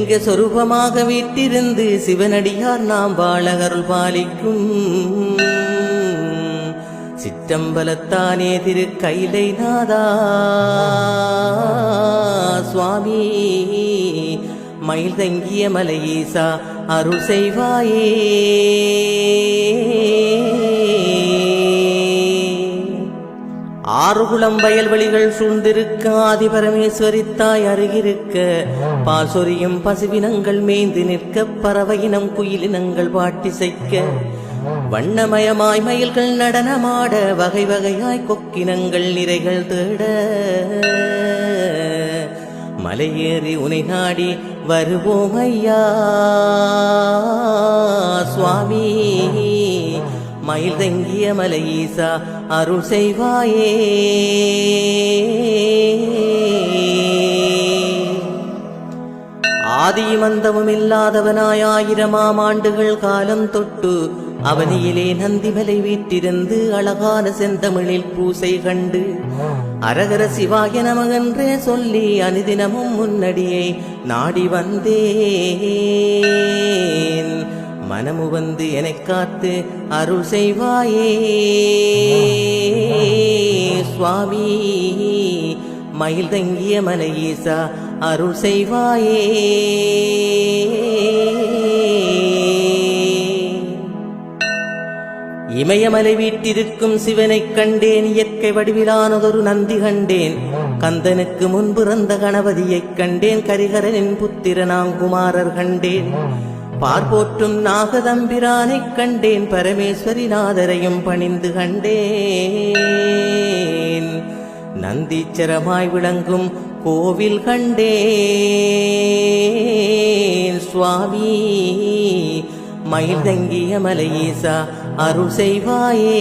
சிவலிங்க சொரூபமாக வீட்டிருந்து சிவனடியார் நாம் வாழகருள் பாலிக்கும் சிற்றம்பலத்தானே திரு கைலை நாதா சுவாமி மயில் தங்கிய மலையீசா அருள் செய்வாயே. ஆறுகுளம் வயல்வெளிகள் சூழ்ந்திருக்க ஆதிபரமேஸ்வரி தாய் அருகிருக்க பால் சொரியும் பசுவினங்கள் மேய்ந்து நிற்க பறவையினம் குயிலினங்கள் பாட்டிசைக்க வண்ணமயமாய் மயில்கள் நடனமாட வகை வகையாய் கொக்கினங்கள் நிறைகள் தேட மலையேறி உனை நாடி வருவோம் ஐயா சுவாமி மயில் தங்கிய மலையீசா அருள் செய்வாயே. ஆதியும் அந்தமும் இல்லாதவனாய் 1000 ஆண்டுகள் காலம் தொட்டு அவனியிலே நந்திமலை வீட்டிருந்து அழகான செந்தமிழில் பூசை கண்டு அரகர சிவாய நமகென்றே சொல்லி அனுதினமும் முன்னடியை நாடி வந்தேன். மனமு வந்து எனக் காத்து அருள் செய்வாயே சுவாமி மயில் தங்கிய மலையீசா அருள் செய்வாயே. இமயமலை வீட்டிருக்கும் சிவனைக் கண்டேன். இயற்கை வடிவிலானதொரு நந்தி கண்டேன். கந்தனுக்கு முன்பிறந்த கணபதியைக் கண்டேன். கரிகரனின் புத்திரனாங்குமாரர் கண்டேன். பார்போற்றும் நாகதம்பிரானைக் கண்டேன். பரமேஸ்வரி நாதரையும் பணிந்து கண்டேன். நந்தீச்சரமாய் விளங்கும் கோவில் கண்டேன். சுவாமி மயில் தங்கிய மலையீசா அருள் செய்வாயே.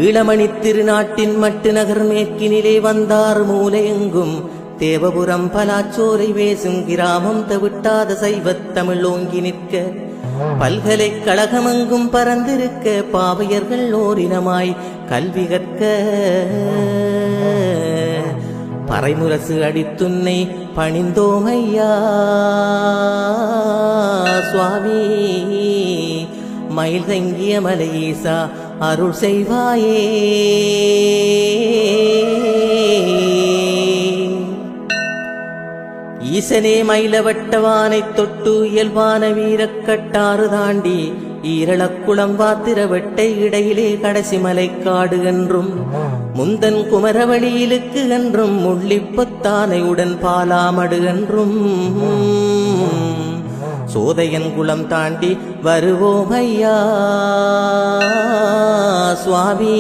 ஈழமணி திருநாட்டின் மட்டு நகர் மேற்கினிலே வந்தார் மூலையெங்கும் தேவபுரம் பலாச்சோரை வேசும் கிராமம் தவிட்டாத சைவத் தமிழ் ஓங்கி நிற்க பல்கலைக்கழகமெங்கும் பறந்திருக்க பாவையர்கள் ஓரினமாய் கல்வி கற்க பறைமுரசு அடித்துன்னை பணிந்தோமையா சுவாமி மயில் தங்கிய மலையீசா அருள் செய்வாயே. ஈசனே மயிலவட்டவானைத் தொட்டு இயல்பான வீரக்கட்டாறு தாண்டி ஈரளக்குளம் வாத்திர வெட்டை இடையிலே கடைசி மலைக்காடு என்றும் முந்தன் குமரவழியிலுக்கு என்றும் முள்ளிப்பொத்தானையுடன் பாலாமடு என்றும் சோதையன் குளம் தாண்டி வருவோம் ஐயா சுவாமி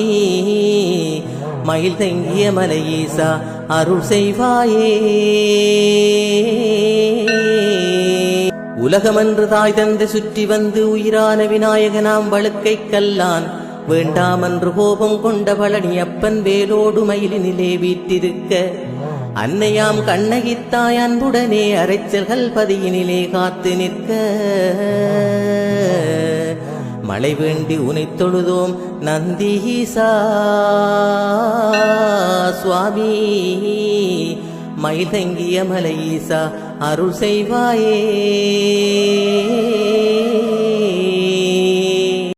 மயில் தங்கிய மலையீசா அருள் செய்வாயே. உலகமென்று தாய் தந்து சுற்றி வந்து உயிரான விநாயகனாம் வழுக்கை கல்லான் வேண்டாமென்று கோபம் கொண்ட பழனியப்பன் வேலோடு மயிலினிலே வீட்டிருக்க அன்னையாம் கண்ணகித்தாய் அன்புடனே அரைச்சல்கள் பதியினிலே காத்து நிற்க மழை வேண்டி உனைத் தொழுதோம் நந்தீசா சுவாமி மயில் தங்கிய மலையீசா அருள் செய்வாயே.